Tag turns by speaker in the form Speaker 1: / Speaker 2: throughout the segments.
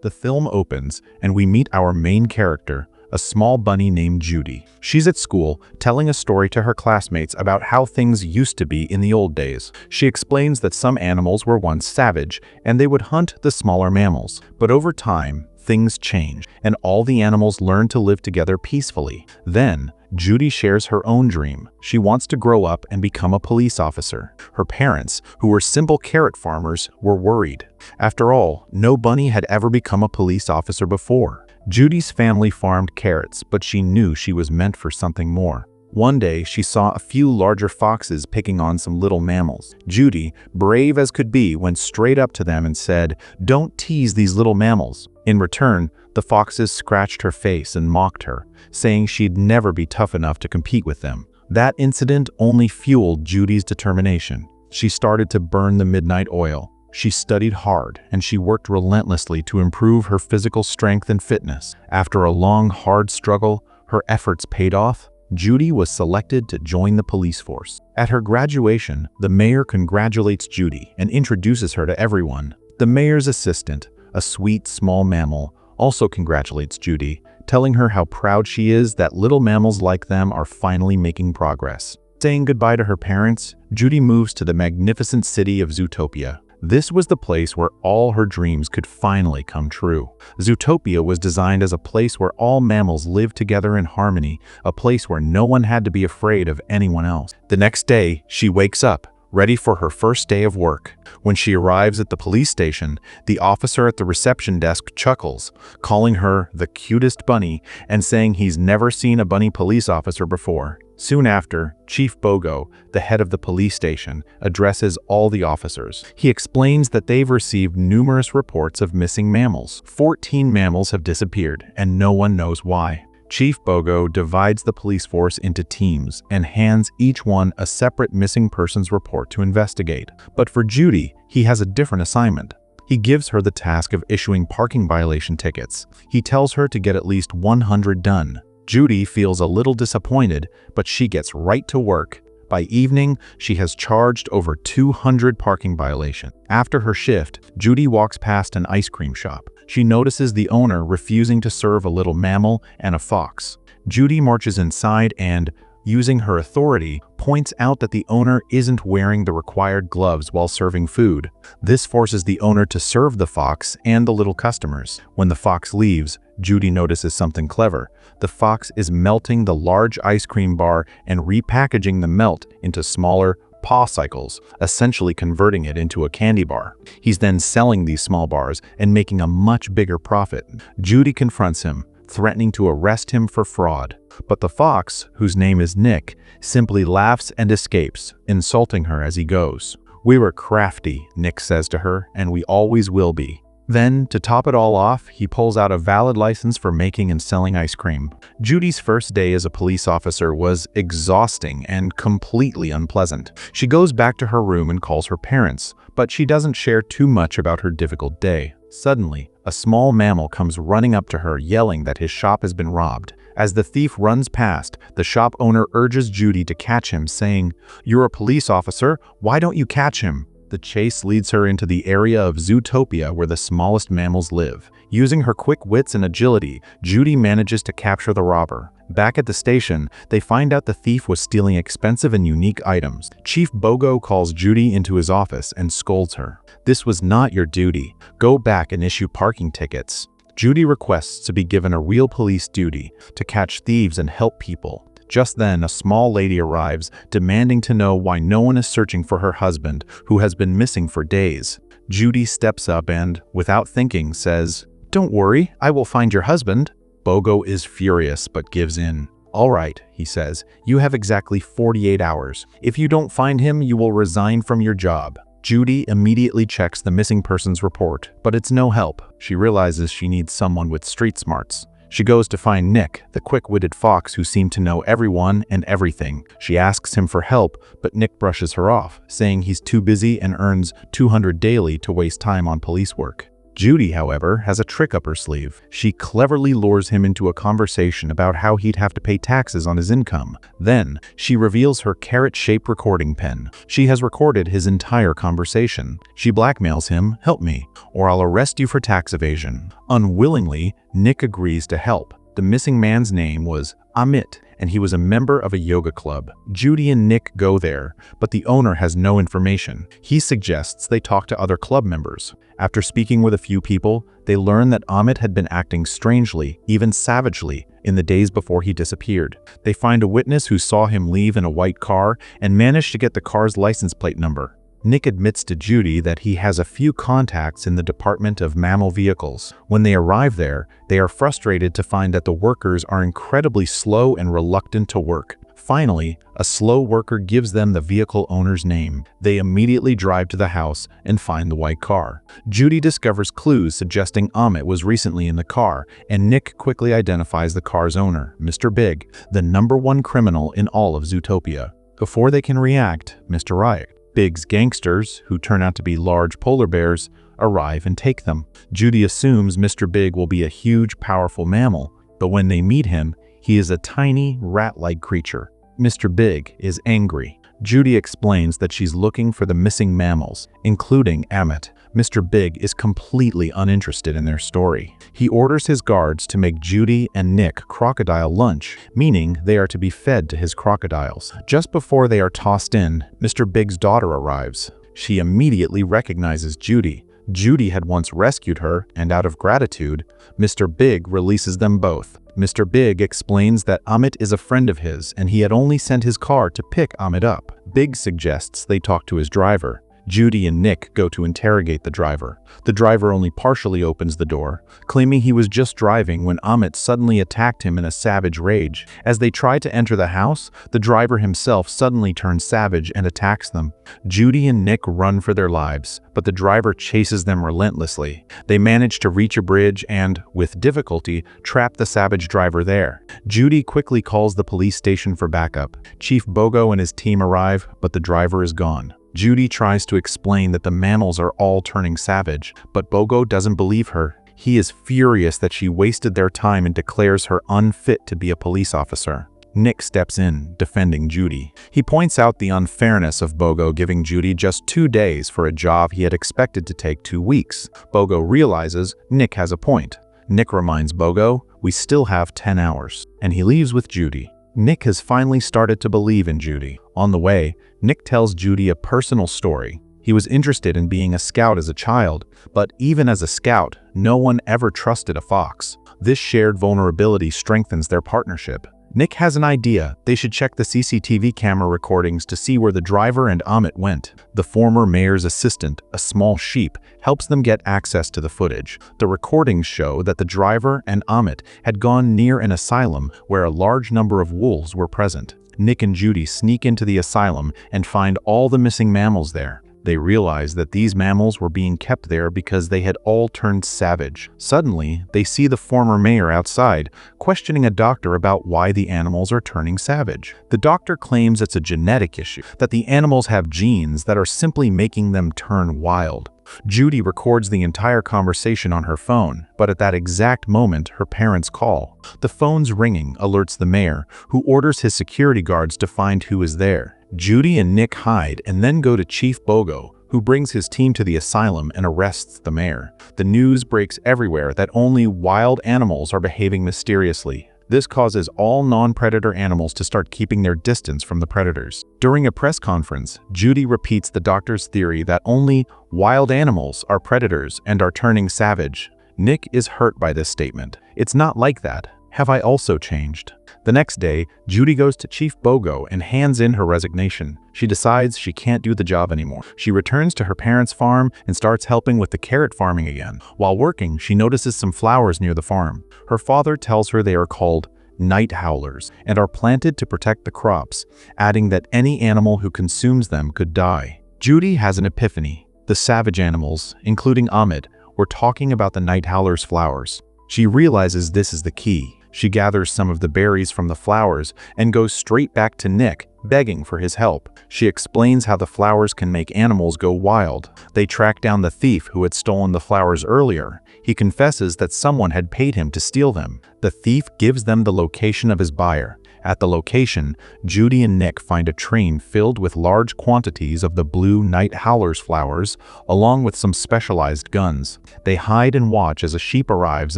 Speaker 1: The film opens, and we meet our main character, a small bunny named Judy. She's at school, telling a story to her classmates about how things used to be in the old days. She explains that some animals were once savage, and they would hunt the smaller mammals. But over time, things change, and all the animals learn to live together peacefully. Then, Judy shares her own dream. She wants to grow up and become a police officer. Her parents, who were simple carrot farmers, were worried. After all, no bunny had ever become a police officer before. Judy's family farmed carrots, but she knew she was meant for something more. One day, she saw a few larger foxes picking on some little mammals. Judy, brave as could be, went straight up to them and said, "Don't tease these little mammals." In return, the foxes scratched her face and mocked her, saying she'd never be tough enough to compete with them. That incident only fueled Judy's determination. She started to burn the midnight oil. She studied hard, and she worked relentlessly to improve her physical strength and fitness. After a long, hard struggle, her efforts paid off. Judy was selected to join the police force. At her graduation, the mayor congratulates Judy and introduces her to everyone. The mayor's assistant, a sweet small mammal, also congratulates Judy, telling her how proud she is that little mammals like them are finally making progress. Saying goodbye to her parents, Judy moves to the magnificent city of Zootopia. This was the place where all her dreams could finally come true. Zootopia was designed as a place where all mammals lived together in harmony, a place where no one had to be afraid of anyone else. The next day, she wakes up, ready for her first day of work. When she arrives at the police station, the officer at the reception desk chuckles, calling her the cutest bunny and saying he's never seen a bunny police officer before. Soon after, Chief Bogo, the head of the police station, addresses all the officers. He explains that they've received numerous reports of missing mammals. 14 mammals have disappeared, and no one knows why. Chief Bogo divides the police force into teams and hands each one a separate missing persons report to investigate. But for Judy, he has a different assignment. He gives her the task of issuing parking violation tickets. He tells her to get at least 100 done. Judy feels a little disappointed, but she gets right to work. By evening, she has charged over 200 parking violations. After her shift, Judy walks past an ice cream shop. She notices the owner refusing to serve a little mammal and a fox. Judy marches inside and, using her authority, points out that the owner isn't wearing the required gloves while serving food. This forces the owner to serve the fox and the little customers. When the fox leaves, Judy notices something clever. The fox is melting the large ice cream bar and repackaging the melt into smaller paw cycles, essentially converting it into a candy bar. He's then selling these small bars and making a much bigger profit. Judy confronts him, threatening to arrest him for fraud. But the fox, whose name is Nick, simply laughs and escapes, insulting her as he goes. "We were crafty," Nick says to her, "and we always will be." Then, to top it all off, he pulls out a valid license for making and selling ice cream. Judy's first day as a police officer was exhausting and completely unpleasant. She goes back to her room and calls her parents, but she doesn't share too much about her difficult day. Suddenly, a small mammal comes running up to her, yelling that his shop has been robbed. As the thief runs past, the shop owner urges Judy to catch him, saying, "You're a police officer, why don't you catch him?" The chase leads her into the area of Zootopia where the smallest mammals live. Using her quick wits and agility, Judy manages to capture the robber. Back at the station, they find out the thief was stealing expensive and unique items. Chief Bogo calls Judy into his office and scolds her. "This was not your duty. Go back and issue parking tickets." Judy requests to be given a real police duty, to catch thieves and help people. Just then, a small lady arrives, demanding to know why no one is searching for her husband, who has been missing for days. Judy steps up and, without thinking, says, "Don't worry, I will find your husband." Bogo is furious but gives in. "All right," he says, "you have exactly 48 hours. If you don't find him, you will resign from your job." Judy immediately checks the missing persons report, but it's no help. She realizes she needs someone with street smarts. She goes to find Nick, the quick-witted fox who seemed to know everyone and everything. She asks him for help, but Nick brushes her off, saying he's too busy and earns 200 daily to waste time on police work. Judy, however, has a trick up her sleeve. She cleverly lures him into a conversation about how he'd have to pay taxes on his income. Then, she reveals her carrot-shaped recording pen. She has recorded his entire conversation. She blackmails him, "Help me, or I'll arrest you for tax evasion." Unwillingly, Nick agrees to help. The missing man's name was Amit, and he was a member of a yoga club. Judy and Nick go there, but the owner has no information. He suggests they talk to other club members. After speaking with a few people, they learn that Amit had been acting strangely, even savagely, in the days before he disappeared. They find a witness who saw him leave in a white car and manage to get the car's license plate number. Nick admits to Judy that he has a few contacts in the Department of Mammal Vehicles. When they arrive there, they are frustrated to find that the workers are incredibly slow and reluctant to work. Finally, a slow worker gives them the vehicle owner's name. They immediately drive to the house and find the white car. Judy discovers clues suggesting Amit was recently in the car, and Nick quickly identifies the car's owner, Mr. Big, the #1 criminal in all of Zootopia. Before they can react, Mr. Riot, Big's gangsters, who turn out to be large polar bears, arrive and take them. Judy assumes Mr. Big will be a huge, powerful mammal, but when they meet him, he is a tiny, rat-like creature. Mr. Big is angry. Judy explains that she's looking for the missing mammals, including Amit. Mr. Big is completely uninterested in their story. He orders his guards to make Judy and Nick crocodile lunch, meaning they are to be fed to his crocodiles. Just before they are tossed in, Mr. Big's daughter arrives. She immediately recognizes Judy. Judy had once rescued her, and out of gratitude, Mr. Big releases them both. Mr. Big explains that Amit is a friend of his, and he had only sent his car to pick Amit up. Big suggests they talk to his driver. Judy and Nick go to interrogate the driver. The driver only partially opens the door, claiming he was just driving when Amit suddenly attacked him in a savage rage. As they try to enter the house, the driver himself suddenly turns savage and attacks them. Judy and Nick run for their lives, but the driver chases them relentlessly. They manage to reach a bridge and, with difficulty, trap the savage driver there. Judy quickly calls the police station for backup. Chief Bogo and his team arrive, but the driver is gone. Judy tries to explain that the mammals are all turning savage, but Bogo doesn't believe her. He is furious that she wasted their time and declares her unfit to be a police officer. Nick steps in, defending Judy. He points out the unfairness of Bogo giving Judy just 2 days for a job he had expected to take 2 weeks. Bogo realizes Nick has a point. Nick reminds Bogo, "We still have 10 hours," and he leaves with Judy. Nick has finally started to believe in Judy. On the way, Nick tells Judy a personal story. He was interested in being a scout as a child, but even as a scout, no one ever trusted a fox. This shared vulnerability strengthens their partnership. Nick has an idea. They should check the CCTV camera recordings to see where the driver and Amit went. The former mayor's assistant, a small sheep, helps them get access to the footage. The recordings show that the driver and Amit had gone near an asylum where a large number of wolves were present. Nick and Judy sneak into the asylum and find all the missing mammals there. They realize that these mammals were being kept there because they had all turned savage. Suddenly, they see the former mayor outside, questioning a doctor about why the animals are turning savage. The doctor claims it's a genetic issue, that the animals have genes that are simply making them turn wild. Judy records the entire conversation on her phone, but at that exact moment, her parents call. The phone's ringing alerts the mayor, who orders his security guards to find who is there. Judy and Nick hide and then go to Chief Bogo, who brings his team to the asylum and arrests the mayor. The news breaks everywhere that only wild animals are behaving mysteriously. This causes all non-predator animals to start keeping their distance from the predators. During a press conference, Judy repeats the doctor's theory that only wild animals are predators and are turning savage. Nick is hurt by this statement. "It's not like that. Have I also changed?" The next day, Judy goes to Chief Bogo and hands in her resignation. She decides she can't do the job anymore. She returns to her parents' farm and starts helping with the carrot farming again. While working, she notices some flowers near the farm. Her father tells her they are called night howlers and are planted to protect the crops, adding that any animal who consumes them could die. Judy has an epiphany. The savage animals, including Amit, were talking about the night howlers' flowers. She realizes this is the key. She gathers some of the berries from the flowers and goes straight back to Nick, begging for his help. She explains how the flowers can make animals go wild. They track down the thief who had stolen the flowers earlier. He confesses that someone had paid him to steal them. The thief gives them the location of his buyer. At the location, Judy and Nick find a train filled with large quantities of the blue night howler's flowers, along with some specialized guns. They hide and watch as a sheep arrives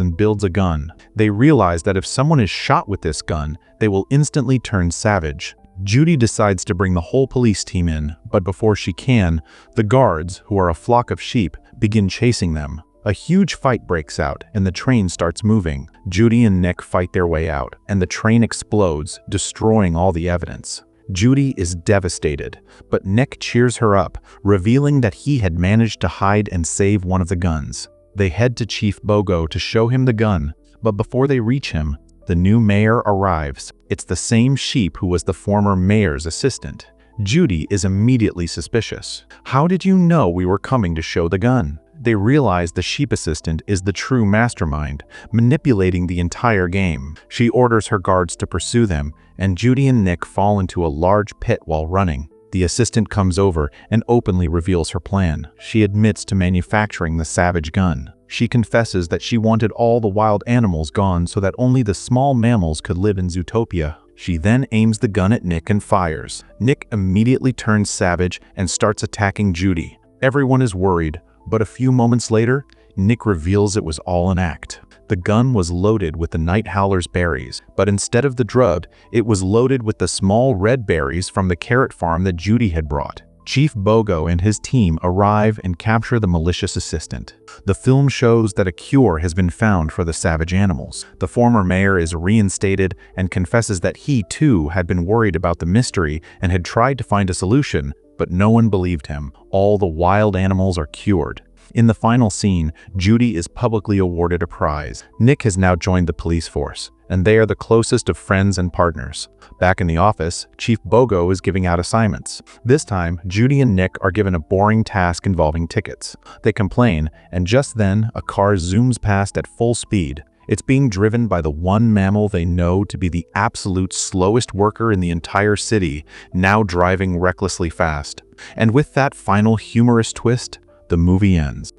Speaker 1: and builds a gun. They realize that if someone is shot with this gun, they will instantly turn savage. Judy decides to bring the whole police team in, but before she can, the guards, who are a flock of sheep, begin chasing them. A huge fight breaks out, and the train starts moving. Judy and Nick fight their way out, and the train explodes, destroying all the evidence. Judy is devastated, but Nick cheers her up, revealing that he had managed to hide and save one of the guns. They head to Chief Bogo to show him the gun, but before they reach him, the new mayor arrives. It's the same sheep who was the former mayor's assistant. Judy is immediately suspicious. "How did you know we were coming to show the gun?" They realize the sheep assistant is the true mastermind, manipulating the entire game. She orders her guards to pursue them, and Judy and Nick fall into a large pit while running. The assistant comes over and openly reveals her plan. She admits to manufacturing the savage gun. She confesses that she wanted all the wild animals gone so that only the small mammals could live in Zootopia. She then aims the gun at Nick and fires. Nick immediately turns savage and starts attacking Judy. Everyone is worried, but a few moments later, Nick reveals it was all an act. The gun was loaded with the night howler's berries, but instead of the drug, it was loaded with the small red berries from the carrot farm that Judy had brought. Chief Bogo and his team arrive and capture the malicious assistant. The film shows that a cure has been found for the savage animals. The former mayor is reinstated and confesses that he too had been worried about the mystery and had tried to find a solution, but no one believed him. All the wild animals are cured. In the final scene, Judy is publicly awarded a prize. Nick has now joined the police force, and they are the closest of friends and partners. Back in the office, Chief Bogo is giving out assignments. This time, Judy and Nick are given a boring task involving tickets. They complain, and just then, a car zooms past at full speed. It's being driven by the one mammal they know to be the absolute slowest worker in the entire city, now driving recklessly fast. And with that final humorous twist, the movie ends.